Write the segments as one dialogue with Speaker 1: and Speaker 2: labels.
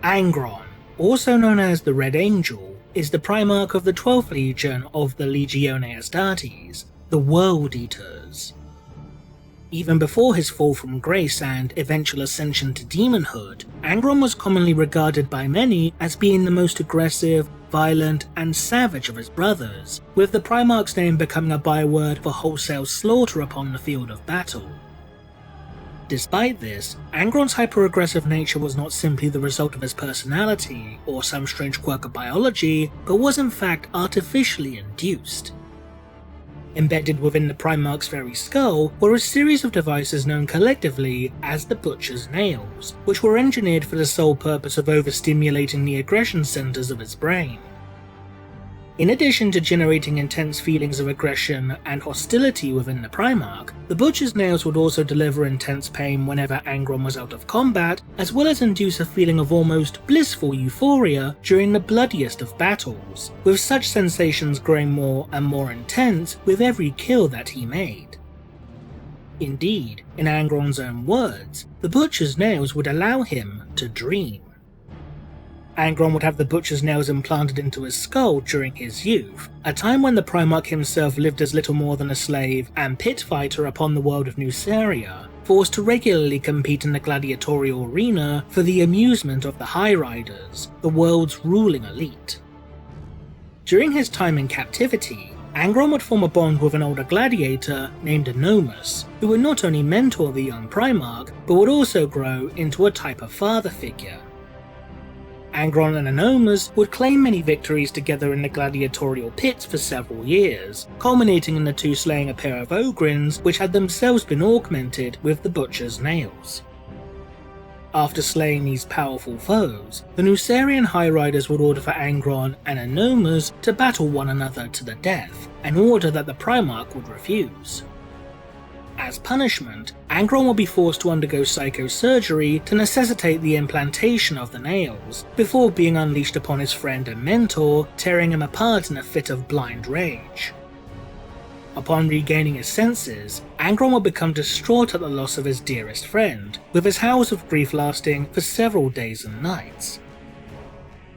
Speaker 1: Angron, also known as the Red Angel, is the Primarch of the 12th Legion of the Legione Astartes, the World Eaters. Even before his fall from grace and eventual ascension to demonhood, Angron was commonly regarded by many as being the most aggressive, violent, and savage of his brothers, with the Primarch's name becoming a byword for wholesale slaughter upon the field of battle. Despite this, Angron's hyper-aggressive nature was not simply the result of his personality or some strange quirk of biology, but was in fact artificially induced. Embedded within the Primarch's very skull were a series of devices known collectively as the Butcher's Nails, which were engineered for the sole purpose of overstimulating the aggression centers of his brain. In addition to generating intense feelings of aggression and hostility within the Primarch, the Butcher's Nails would also deliver intense pain whenever Angron was out of combat, as well as induce a feeling of almost blissful euphoria during the bloodiest of battles, with such sensations growing more and more intense with every kill that he made. Indeed, in Angron's own words, the Butcher's Nails would allow him to dream. Angron would have the Butcher's Nails implanted into his skull during his youth, a time when the Primarch himself lived as little more than a slave and pit fighter upon the world of Nuceria, forced to regularly compete in the gladiatorial arena for the amusement of the High Riders, the world's ruling elite. During his time in captivity, Angron would form a bond with an older gladiator named Anomus, who would not only mentor the young Primarch, but would also grow into a type of father figure. Angron and Anomus would claim many victories together in the gladiatorial pits for several years, culminating in the two slaying a pair of Ogrins which had themselves been augmented with the Butcher's Nails. After slaying these powerful foes, the Nucerian High Riders would order for Angron and Anomus to battle one another to the death, an order that the Primarch would refuse. As punishment, Angron will be forced to undergo psychosurgery to necessitate the implantation of the nails, before being unleashed upon his friend and mentor, tearing him apart in a fit of blind rage. Upon regaining his senses, Angron will become distraught at the loss of his dearest friend, with his howls of grief lasting for several days and nights.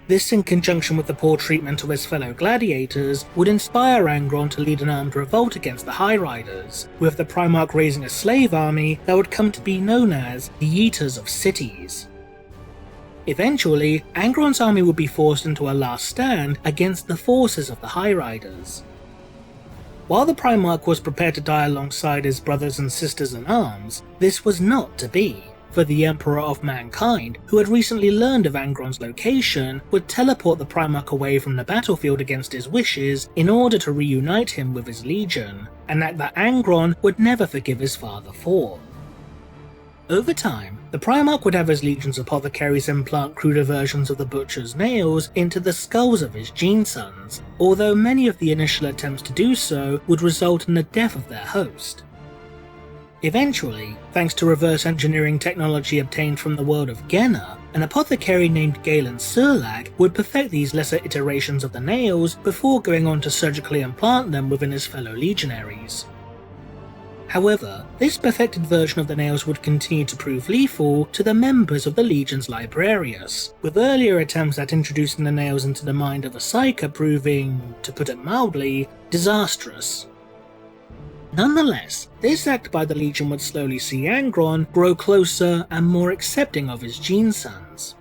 Speaker 1: This, in conjunction with the poor treatment of his fellow gladiators, would inspire Angron to lead an armed revolt against the High Riders, with the Primarch raising a slave army that would come to be known as the Eaters of Cities. Eventually, Angron's army would be forced into a last stand against the forces of the High Riders. While the Primarch was prepared to die alongside his brothers and sisters in arms, this was not to be, for the Emperor of Mankind, who had recently learned of Angron's location, would teleport the Primarch away from the battlefield against his wishes in order to reunite him with his legion, an act that Angron would never forgive his father for. Over time, the Primarch would have his legion's apothecaries implant cruder versions of the Butcher's Nails into the skulls of his gene sons, although many of the initial attempts to do so would result in the death of their host. Eventually, thanks to reverse engineering technology obtained from the world of Genna, an apothecary named Galen Surlag would perfect these lesser iterations of the nails before going on to surgically implant them within his fellow legionaries. However, this perfected version of the nails would continue to prove lethal to the members of the Legion's Librarius, with earlier attempts at introducing the nails into the mind of a psyker proving, to put it mildly, disastrous. Nonetheless, this act by the Legion would slowly see Angron grow closer and more accepting of his gene sons.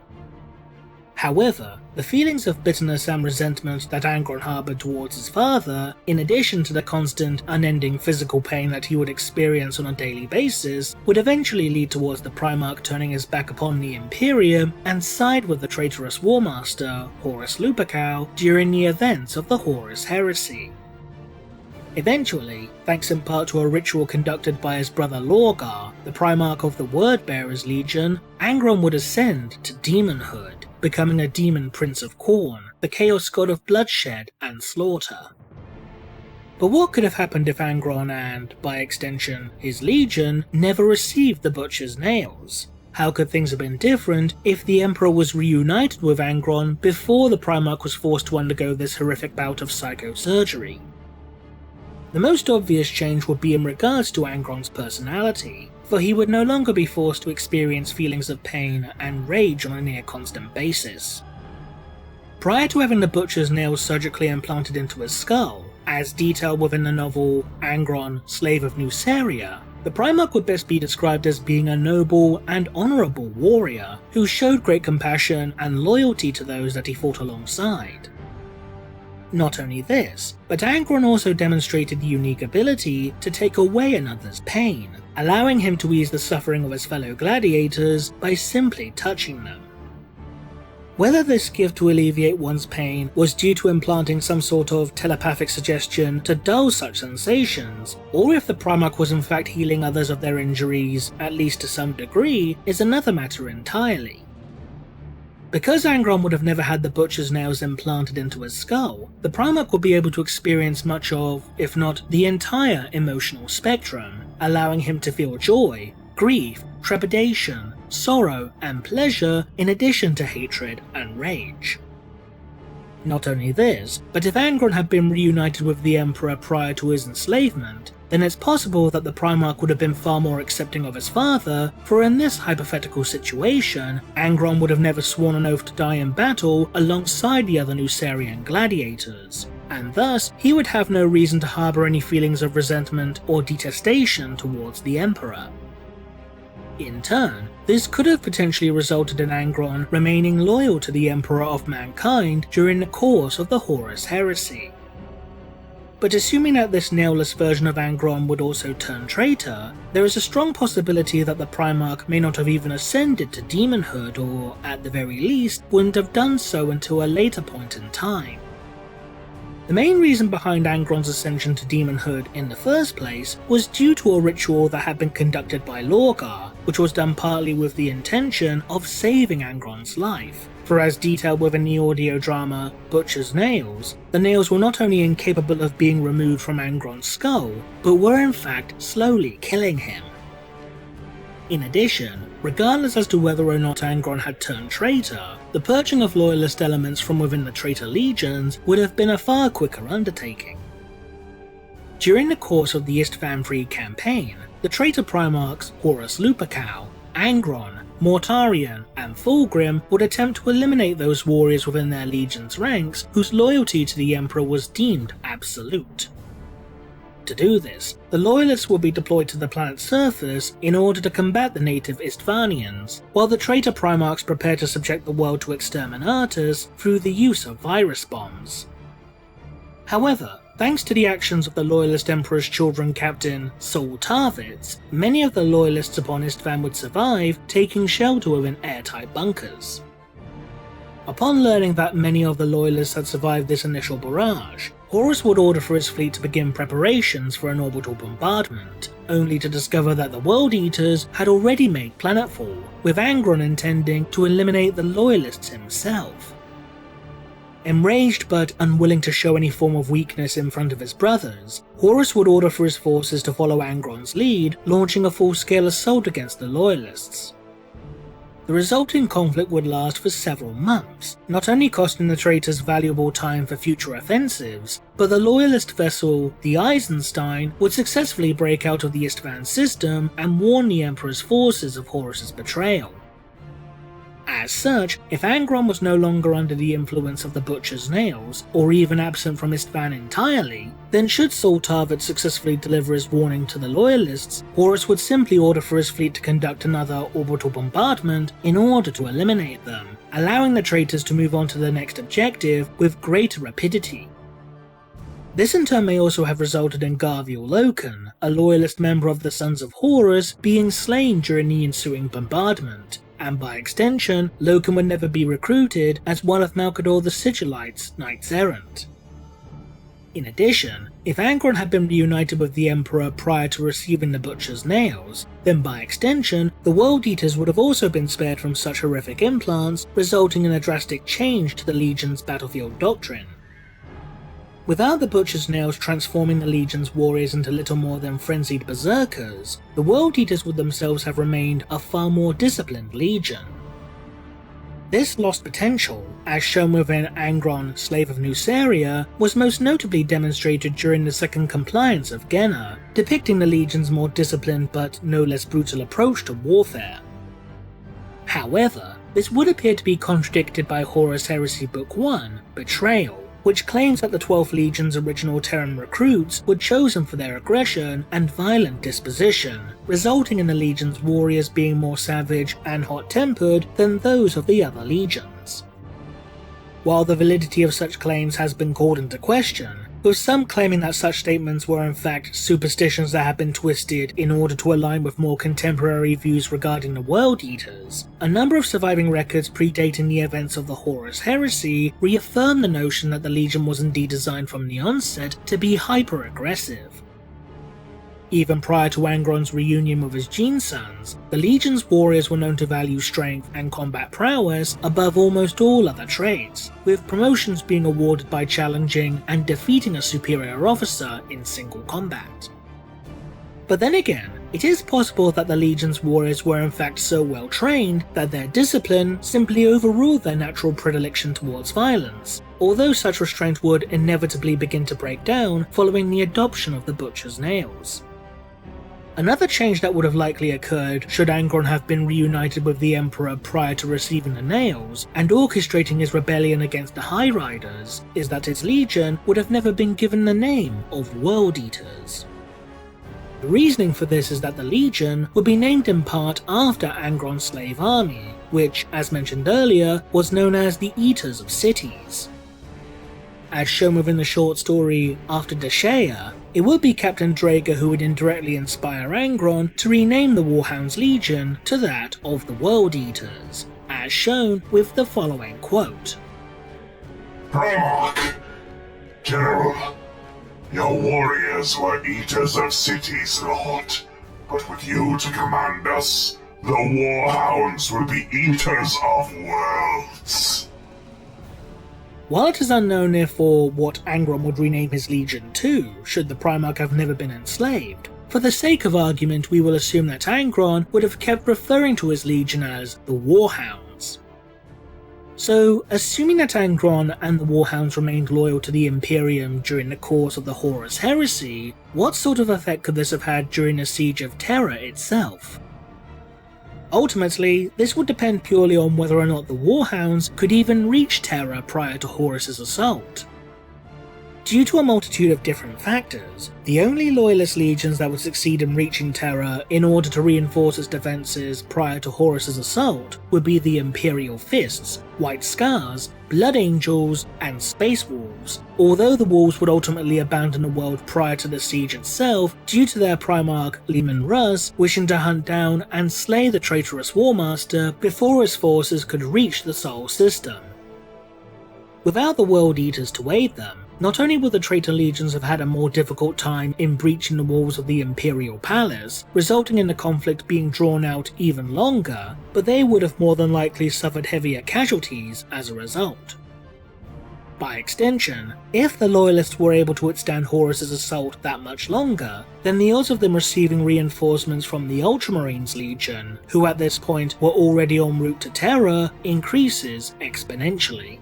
Speaker 1: However, the feelings of bitterness and resentment that Angron harboured towards his father, in addition to the constant, unending physical pain that he would experience on a daily basis, would eventually lead towards the Primarch turning his back upon the Imperium and side with the traitorous Warmaster, Horus Lupercal, during the events of the Horus Heresy. Eventually, thanks in part to a ritual conducted by his brother Lorgar, the Primarch of the Wordbearers Legion, Angron would ascend to demonhood, becoming a demon prince of Khorne, the chaos god of bloodshed and slaughter. But what could have happened if Angron and, by extension, his legion, never received the Butcher's Nails? How could things have been different if the Emperor was reunited with Angron before the Primarch was forced to undergo this horrific bout of psychosurgery? The most obvious change would be in regards to Angron's personality, for he would no longer be forced to experience feelings of pain and rage on a near constant basis. Prior to having the butcher's nails surgically implanted into his skull, as detailed within the novel Angron, Slave of Nuceria, the Primarch would best be described as being a noble and honourable warrior who showed great compassion and loyalty to those that he fought alongside. Not only this, but Angron also demonstrated the unique ability to take away another's pain, allowing him to ease the suffering of his fellow gladiators by simply touching them. Whether this gift to alleviate one's pain was due to implanting some sort of telepathic suggestion to dull such sensations, or if the Primarch was in fact healing others of their injuries, at least to some degree, is another matter entirely. Because Angron would have never had the butcher's nails implanted into his skull, the Primarch would be able to experience much of, if not the entire emotional spectrum, allowing him to feel joy, grief, trepidation, sorrow, and pleasure in addition to hatred and rage. Not only this, but if Angron had been reunited with the Emperor prior to his enslavement, then it's possible that the Primarch would have been far more accepting of his father, for in this hypothetical situation, Angron would have never sworn an oath to die in battle alongside the other Nucerian gladiators, and thus he would have no reason to harbour any feelings of resentment or detestation towards the Emperor. In turn, this could have potentially resulted in Angron remaining loyal to the Emperor of Mankind during the course of the Horus Heresy. But assuming that this nailless version of Angron would also turn traitor, there is a strong possibility that the Primarch may not have even ascended to demonhood, or at the very least wouldn't have done so until a later point in time. The main reason behind Angron's ascension to demonhood in the first place was due to a ritual that had been conducted by Lorgar, which was done partly with the intention of saving Angron's life. For as detailed within the audio drama Butcher's Nails, the nails were not only incapable of being removed from Angron's skull, but were in fact slowly killing him. In addition, regardless as to whether or not Angron had turned traitor, the purging of loyalist elements from within the traitor legions would have been a far quicker undertaking. During the course of the Istvan III campaign, the traitor Primarchs Horus Lupercal, Angron, Mortarion, and Fulgrim would attempt to eliminate those warriors within their legion's ranks whose loyalty to the Emperor was deemed absolute. To do this, the Loyalists would be deployed to the planet's surface in order to combat the native Istvanians, while the traitor Primarchs prepare to subject the world to exterminatus through the use of virus bombs. However, thanks to the actions of the Loyalist Emperor's children captain, Sol Tarvitz, many of the Loyalists upon Istvan would survive, taking shelter within airtight bunkers. Upon learning that many of the Loyalists had survived this initial barrage, Horus would order for his fleet to begin preparations for an orbital bombardment, only to discover that the World Eaters had already made planetfall, with Angron intending to eliminate the Loyalists himself. Enraged but unwilling to show any form of weakness in front of his brothers, Horus would order for his forces to follow Angron's lead, launching a full-scale assault against the Loyalists. The resulting conflict would last for several months, not only costing the traitors valuable time for future offensives, but the Loyalist vessel, the Eisenstein, would successfully break out of the Istvan system and warn the Emperor's forces of Horus's betrayal. As such, if Angron was no longer under the influence of the Butcher's Nails, or even absent from Istvan entirely, then should Sol Tarvitz successfully deliver his warning to the Loyalists, Horus would simply order for his fleet to conduct another orbital bombardment in order to eliminate them, allowing the traitors to move on to the next objective with greater rapidity. This in turn may also have resulted in Garviel Loken, a Loyalist member of the Sons of Horus, being slain during the ensuing bombardment, and by extension, Loken would never be recruited as one of Malkador the Sigillite's Knights Errant. In addition, if Angron had been reunited with the Emperor prior to receiving the Butcher's Nails, then by extension, the World Eaters would have also been spared from such horrific implants, resulting in a drastic change to the Legion's battlefield doctrine. Without the Butcher's Nails transforming the Legion's warriors into little more than frenzied berserkers, the World Eaters would themselves have remained a far more disciplined Legion. This lost potential, as shown within Angron, Slave of Nuceria, was most notably demonstrated during the Second Compliance of Genna, depicting the Legion's more disciplined but no less brutal approach to warfare. However, this would appear to be contradicted by Horus Heresy Book 1, Betrayal, which claims that the 12th Legion's original Terran recruits were chosen for their aggression and violent disposition, resulting in the Legion's warriors being more savage and hot-tempered than those of the other legions. While the validity of such claims has been called into question, with some claiming that such statements were in fact superstitions that have been twisted in order to align with more contemporary views regarding the World Eaters, a number of surviving records predating the events of the Horus Heresy reaffirm the notion that the Legion was indeed designed from the onset to be hyper-aggressive. Even prior to Angron's reunion with his Gene Sons, the Legion's warriors were known to value strength and combat prowess above almost all other traits, with promotions being awarded by challenging and defeating a superior officer in single combat. But then again, it is possible that the Legion's warriors were in fact so well trained that their discipline simply overruled their natural predilection towards violence, although such restraint would inevitably begin to break down following the adoption of the Butcher's Nails. Another change that would have likely occurred should Angron have been reunited with the Emperor prior to receiving the Nails and orchestrating his rebellion against the High Riders is that his legion would have never been given the name of World Eaters. The reasoning for this is that the Legion would be named in part after Angron's slave army, which, as mentioned earlier, was known as the Eaters of Cities. As shown within the short story After Deshea, it would be Captain Dreagher who would indirectly inspire Angron to rename the Warhound's Legion to that of the World Eaters, as shown with the following quote.
Speaker 2: Primarch, General, your warriors were Eaters of Cities, Lord, but with you to command us, the Warhounds will be Eaters of Worlds.
Speaker 1: While it is unknown if or what Angron would rename his legion to, should the Primarch have never been enslaved, for the sake of argument we will assume that Angron would have kept referring to his legion as the Warhounds. So, assuming that Angron and the Warhounds remained loyal to the Imperium during the course of the Horus Heresy, what sort of effect could this have had during the Siege of Terra itself? Ultimately, this would depend purely on whether or not the Warhounds could even reach Terra prior to Horus's assault. Due to a multitude of different factors, the only loyalist legions that would succeed in reaching Terra in order to reinforce its defences prior to Horus's assault would be the Imperial Fists, White Scars, Blood Angels, and Space Wolves, although the Wolves would ultimately abandon the world prior to the siege itself due to their Primarch Leman Russ wishing to hunt down and slay the traitorous War Master before his forces could reach the Sol System. Without the World Eaters to aid them, not only would the traitor legions have had a more difficult time in breaching the walls of the Imperial Palace, resulting in the conflict being drawn out even longer, but they would have more than likely suffered heavier casualties as a result. By extension, if the Loyalists were able to withstand Horus's assault that much longer, then the odds of them receiving reinforcements from the Ultramarines Legion, who at this point were already en route to Terra, increases exponentially.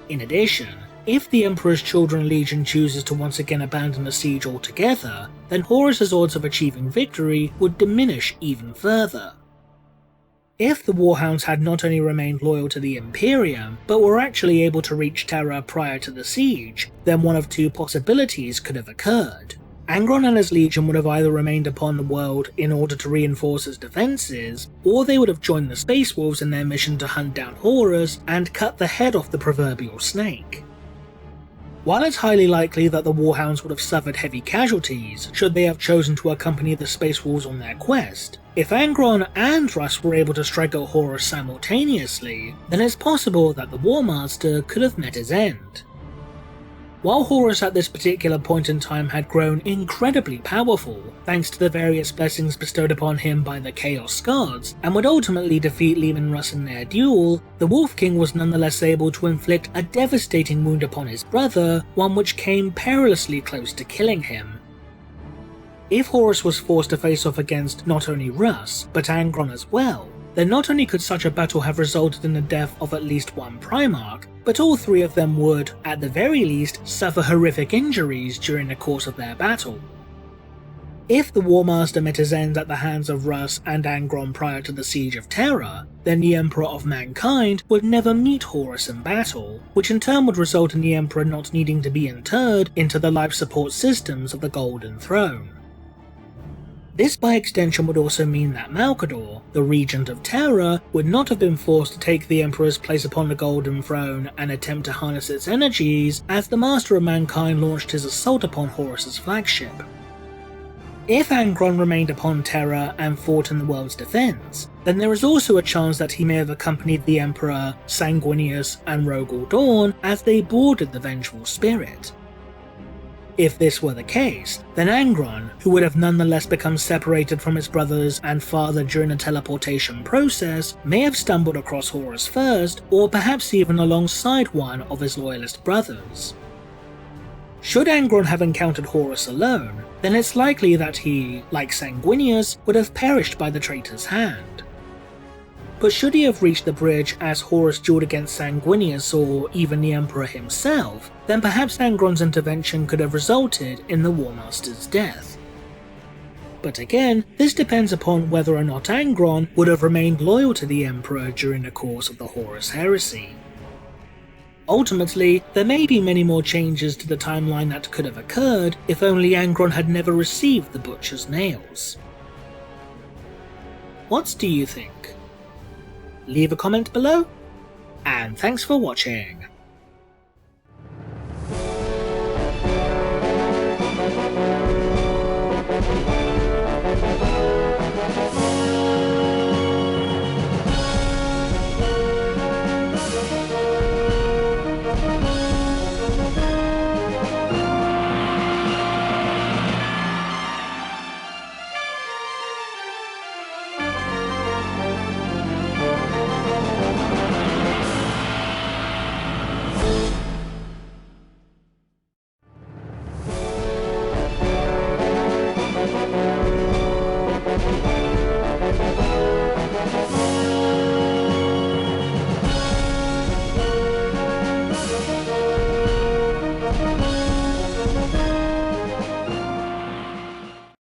Speaker 1: In addition, if the Emperor's Children Legion chooses to once again abandon the siege altogether, then Horus's odds of achieving victory would diminish even further. If the Warhounds had not only remained loyal to the Imperium, but were actually able to reach Terra prior to the siege, then one of two possibilities could have occurred. Angron and his legion would have either remained upon the world in order to reinforce its defences, or they would have joined the Space Wolves in their mission to hunt down Horus and cut the head off the proverbial snake. While it's highly likely that the Warhounds would have suffered heavy casualties should they have chosen to accompany the Space Wolves on their quest, if Angron and Russ were able to strike out Horus simultaneously, then it's possible that the War Master could have met his end. While Horus at this particular point in time had grown incredibly powerful, thanks to the various blessings bestowed upon him by the Chaos Gods, and would ultimately defeat Leman Russ in their duel, the Wolf King was nonetheless able to inflict a devastating wound upon his brother, one which came perilously close to killing him. If Horus was forced to face off against not only Russ, but Angron as well, then not only could such a battle have resulted in the death of at least one Primarch, but all three of them would, at the very least, suffer horrific injuries during the course of their battle. If the War Master met his end at the hands of Russ and Angron prior to the Siege of Terra, then the Emperor of Mankind would never meet Horus in battle, which in turn would result in the Emperor not needing to be interred into the life support systems of the Golden Throne. This by extension would also mean that Malkador, the Regent of Terra, would not have been forced to take the Emperor's place upon the Golden Throne and attempt to harness its energies as the Master of Mankind launched his assault upon Horus's flagship. If Angron remained upon Terra and fought in the world's defense, then there is also a chance that he may have accompanied the Emperor, Sanguinius, and Rogel Dawn as they boarded the Vengeful Spirit. If this were the case, then Angron, who would have nonetheless become separated from his brothers and father during the teleportation process, may have stumbled across Horus first, or perhaps even alongside one of his loyalist brothers. Should Angron have encountered Horus alone, then it's likely that he, like Sanguinius, would have perished by the traitor's hand. But should he have reached the bridge as Horus dueled against Sanguinius or even the Emperor himself, then perhaps Angron's intervention could have resulted in the War Master's death. But again, this depends upon whether or not Angron would have remained loyal to the Emperor during the course of the Horus Heresy. Ultimately, there may be many more changes to the timeline that could have occurred if only Angron had never received the Butcher's Nails. What do you think? Leave a comment below, and thanks for watching.